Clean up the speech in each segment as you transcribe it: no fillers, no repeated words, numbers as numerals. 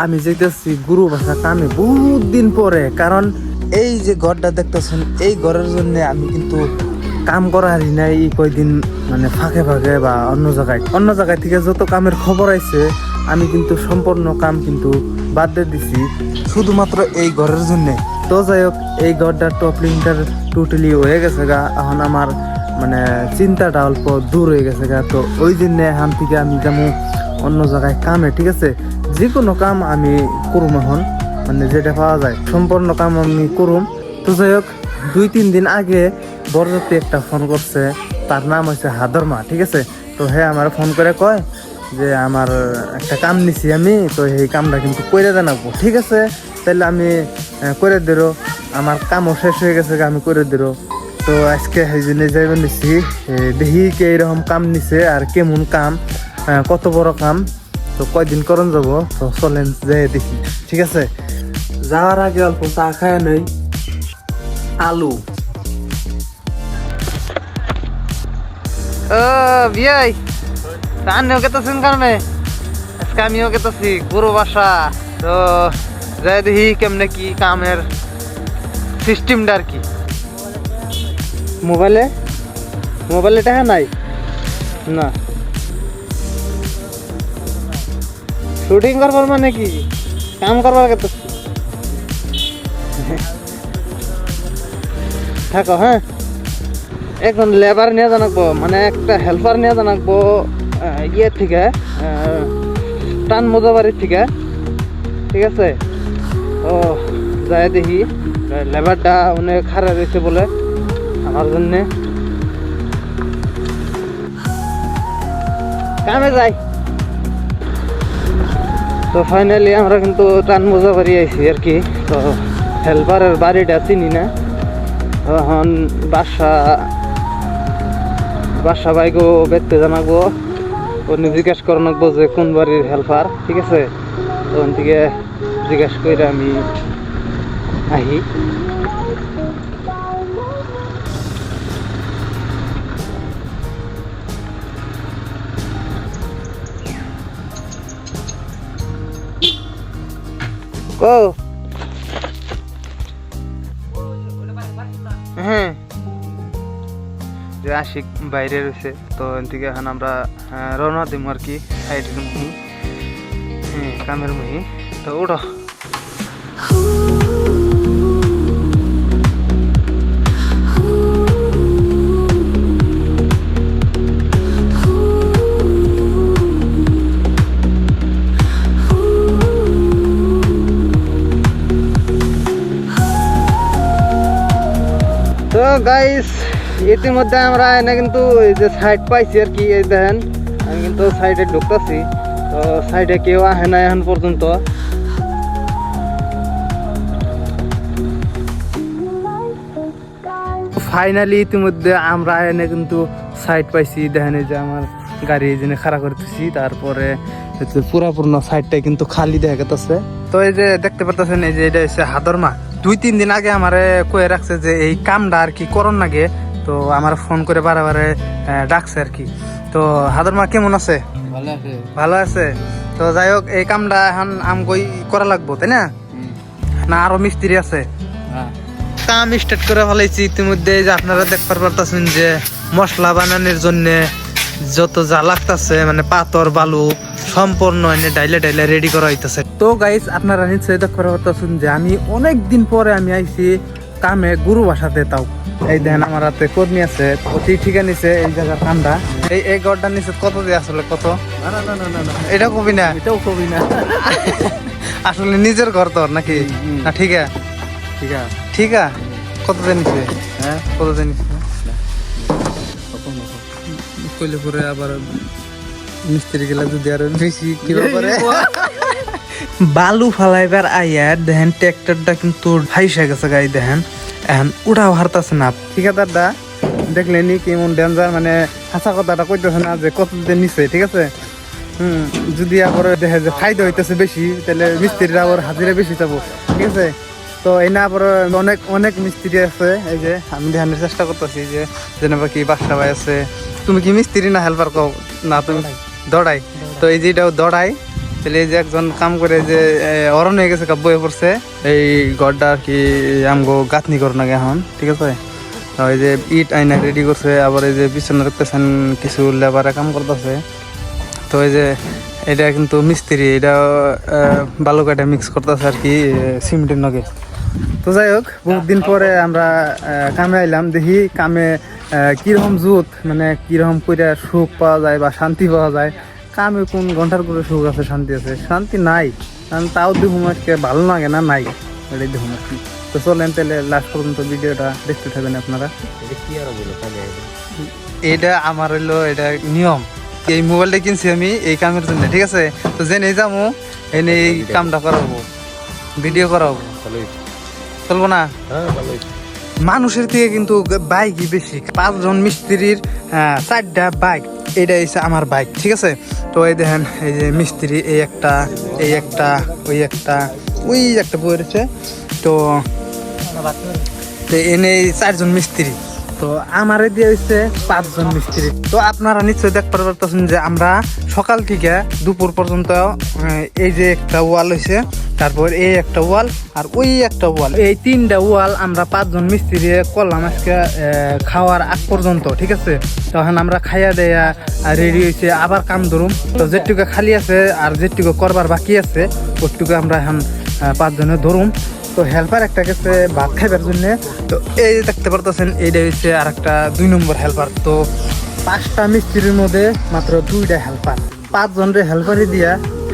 আমি যেতেছি গুরু ভাষা কামে বহুত দিন পরে, কারণ এই যে ঘরটা দেখতেছেন এই ঘরের জন্য আমি কিন্তু কাম করা হারি নাই এই কয়দিন, মানে ফাঁকে ফাঁকে বা অন্য জায়গায় থেকে যত কামের খবর আইছে আমি কিন্তু সম্পূর্ণ কাম কিন্তু বাদ দিয়ে দিছি শুধুমাত্র এই ঘরের জন্য। তো যাই হোক, এই ঘরটা টপলিংটার টোটালি হয়ে গেছে গা, এখন আমার মানে চিন্তাটা অল্প দূর হয়ে গেছে গা। তো ওই জন্য এখান থেকে আমি যেমন অন্য জায়গায় কামে, ঠিক আছে, যে কোনো কাম আমি করুম এখন, মানে যেটা পাওয়া যায় সম্পূর্ণ কাম আমি করুম। তো যাই হোক, 2-3 দিন আগে বরযাত্রী একটা ফোন করছে, তার নাম হচ্ছে হাদরমা, ঠিক আছে। তো হ্যাঁ আমার ফোন করে কয় যে আমার একটা কাম নিছি আমি, তো এই কামটা কিন্তু করে জানাবো, ঠিক আছে। তাহলে আমি করে দিল, আমার কামও শেষ হয়ে গেছে, আমি করে দিল। তো আজকে সেই জন্য যাইব নিছি, দেখি কে এরকম কাম নিছে আর কেমন কাম, কত বড় কাম, তো কয়দিন করন যাব। তো চলেন যাই দেখি, ঠিক আছে। যাওয়ার আগে অল্প চা খায় নই, আলু। ও বিয়াই আমিও গেতেছেন কারণে আজকে আমিও গেতেছি গুরু বাসা। তো যাই দেখি কেমনে কি কামের সিস্টেমটা আর কি। মোবাইলে টাকা নাই না, শুটিং করবার মানে কি কাম করবার গেতেছি। থাকো হ্যাঁ, এখন লেবার নিয়ে জানাকবো, মানে একটা হেল্পার নিয়ে জানাকবো ইয়ে থেকে টান মোজাবাড়ির থেকে, ঠিক আছে। ও যাই দেখি, লেবারটা অনেক খারাপ রয়েছে বলে আমার জন্যে, কামে যাই। তো ফাইনালি আমরা কিন্তু টান মোজাবাড়ি আইছি আর কি। তো হেল্পারের বাড়িটা চিনি না, এখন বাসা বাইকও দেখতে জানাবো, উনি জিজ্ঞাসা করে রাখবো যে কোন বাড়ির হেল্পার, ঠিক আছে। তখন থেকে জিজ্ঞাসা করে আমি আহি। ও হ্যাঁ, যে আশিক বাইরে রয়েছে, তো এদিকে এখন আমরা রওনা দিব আর কি সাইডের মুহি, হ্যাঁ কামের মুহি। তো উঠো। তো গাইস, ইতিমধ্যে আমরা এনে কিন্তু এই যে সাইড পাইছি আর কি, এই দেখেন আমি কিন্তু সাইডে ঢুকতেছি। তো সাইডে কেউ আহে না এখন পর্যন্ত। ফাইনালি ইতিমধ্যে আমরা এনে কিন্তু সাইড পাইছি, দেখেন এই যে আমার গাড়ি এখানে খাড়া করতেছি, তারপরে পুরাপূর্ণ সাইডটাই কিন্তু খালি দেখা গেছে। তো এই যে দেখতে পারতেছেন, এই যে এটা হচ্ছে হাদরমা। 2-3 দিন আগে আমারে কয়ে রাখছে যে এই কামটা আর কি করন লাগে, তো আমার ফোন করে বারে ডাকছে আর কি। তো হাদরমা কেমন আছে? ভালো আছে। তো যাই হোক, এই কামটা এখন আমগই করা লাগবো, তাই না? না আরো মিস্ত্রি আছে? কাম স্টার্ট করে ফেলাইছি ইতিমধ্যে। যে আপনারা দেখতে পারতেছেন যে মশলা বানানোর জন্য যত যা লাগতেছে, মানে পাথর বালু সম্পূর্ণ এনে ডাইলে রেডি করা হইতেছে। তো গাইস, আপনারা নিশ্চয়ই দেখতে পারতেছেন যে আমি অনেক দিন পরে আমি আইছি কামে গুরু বাসাতে। তাও এই দেখেন আমার হাতে কর্মী আছে, অতি ঠিকা নিছে এই জায়গার কামটা। এই ঘরটা নিচে কত দিয়ে আসলে কত? না এটা কবি না, এটাও কবি না। আসলে নিজের ঘর তোর নাকি? না ঠিক আছে, ঠিক আছে। কত দিন নিছে? হ্যাঁ কত দিন নিছে? কইলে পরে আবার মিস্ত্রি গেলা যদি আরো বেশি কি করে। বালু ফালাইবার আইয়ার দেখেন ট্রাক্টরটা কিন্তু ভাইসা গেছে গাই, দেখেন এখন উড়াও হারতাছে না। ঠিকাদারটা দেখলেনি কেমন ডেঞ্জার, মানে হাসা কথাটা কইতেছে না যে কতদিন নিচ্ছে, ঠিক আছে। যদি আবার দেখে যে ফায়দা হইতেছে বেশি, তাহলে মিস্ত্রিরা আবার হাজিরা বেশি যাবো, ঠিক আছে। তো এই না আবার অনেক মিস্ত্রি আছে, এই যে আমি দেখানোর চেষ্টা করতেছি যে যেন কি বাসা ভাই আছে। তুমি কি মিস্ত্রি না হেল্পার কও? না তুমি দড়াই। তো এই যে এটাও দড়াই, তাহলে এই যে একজন কাম করে যে অরণ হয়ে গেছে বয়ে পড়ছে এই ঘরটা আর কি আমগো গাঁথনি করো নাকি এখন, ঠিক আছে। তো এই যে ইট আইনা রেডি করছে, আবার এই যে পিছনে দেখতেছেন কিছু লেবারে কাম করতেছে। তো এই যে এটা কিন্তু মিস্ত্রি, এটা বালু কাঠে মিক্স করতেছে আর কি সিমেন্টের নগে। তো যাই হোক, বহুত দিন পরে আমরা কামে আইলাম, দেখি কামে কীরকম জুত, মানে কীরকম করে সুখ পাওয়া যায় বা শান্তি পাওয়া যায়। কামে কোন ঘন্টার করে সুখ আছে, শান্তি আছে? শান্তি নাই, কারণ তাও দেখুন আজকে ভালো লাগে না, নাই এটাই দেখুন আর কি। তো চলেন তাহলে লাস্ট পর্যন্ত ভিডিওটা দেখতে থাকবেন আপনারা। এটা আমার হইলো এটা নিয়ম, এই মোবাইলটা কিনছি আমি এই কামের জন্য, ঠিক আছে। তো যে নেই যাবো এনে এই কামটা করাবো, ভিডিও করাবো, চলবো না? মানুষের থেকে কিন্তু বাইকই বেশি। 5 জন মিস্ত্রির 4টা বাইক, এটা হচ্ছে আমার বাইক, ঠিক আছে। তো এই দেখেন এই যে মিস্ত্রি, এই একটা, এই একটা, ওই একটা, ওই একটা বই রয়েছে। তো এনে 4 জন মিস্ত্রি, তো আমারে দিয়ে হচ্ছে 5 জন মিস্ত্রি। তো আপনারা নিশ্চয়ই দেখতে পারতেছেন যে আমরা সকাল থেকে দুপুর পর্যন্ত এই যে একটা ওয়াল হয়েছে, তারপর এই একটা ওয়াল আর ওই একটা ওয়াল, এই 3টা ওয়াল আমরা 5 জন মিস্ত্রি করলাম আজকে খাওয়ার আগ পর্যন্ত, ঠিক আছে। তখন আমরা খাইয়া দেয়া রেডি হয়েছে, আবার কাম ধরুম। তো যেটুকু খালি আছে আর যেটুকু করবার বাকি আছে ওটুকু আমরা এখন 5 জনে ধরুম। তো হেল্পার একটা গেছে ভাত খাইবার জন্য। তো এই দেখতে পারতেছেন এইটা হচ্ছে আর একটা 2 নম্বর হেল্পার। তো 5টা মিস্ত্রির মধ্যে মাত্র 2টা হেল্পার, 5 জনের হেল্পারই দিয়া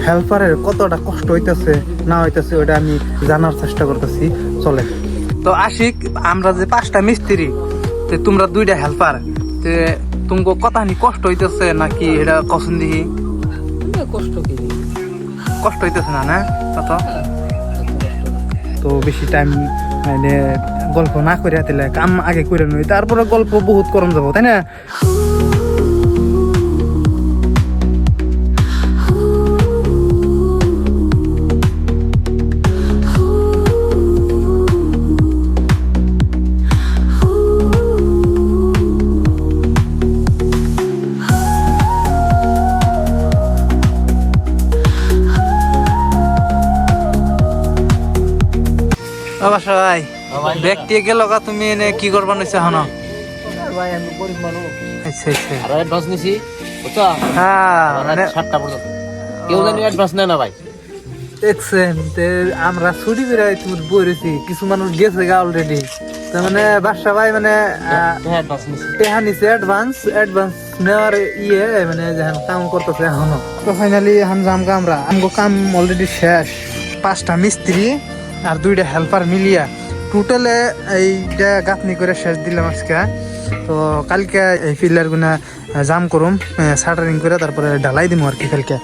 হেল্পারের কতটা কষ্ট হইতেছে না হইতেছে ওটা আমি জানার চেষ্টা করতেছি, চলে। তো আশিক, আমরা যে 5টা মিস্ত্রি, তো তোমরা 2টা হেল্পার, তো তোমাকে কতখানি কষ্ট হইতেছে নাকি এটা কখন দেখি? কষ্ট হইতেছে না, না কত? তো বেশি টাইম মানে গল্প না করে দিলে কাম আগে করে নই, তারপরে গল্প বহুত করম যাবো, তাই না? ভাই ব্যক্তি গেল তুমি এনে কি করবা নিছে হন? ভাই আমি গরিব মানুষ, আচ্ছা আচ্ছা, আর অ্যাডভান্স নিছি, বুঝছো? হ্যাঁ মানে 7টা পর্যন্ত কেউ জানি অ্যাডভান্স নেয় না ভাই। দেখছেন আমরা ছুটি করে তুমি বইরেছি, কিছু মানুষ গেছে গা অলরেডি। তার মানে বাসা ভাই মানে অ্যাডভান্স নিছি, টেহা নিছে অ্যাডভান্স নেওয়ার মানে যেন কাম করতেছে এখনো। তো ফাইনালি এখন যামগা আমরা, আমগো কাম অলরেডি শেষ। 5টা মিস্ত্রি আর 2টা হেল্পার মিলিয়া টোটালে এইটা গাঁথনি করে শেষ দিলাম আজকে। তো কালকে এই পিলার গুনা জাম করুম, শাটারিং করে তারপরে ঢালাই দিম আর কি কালকে।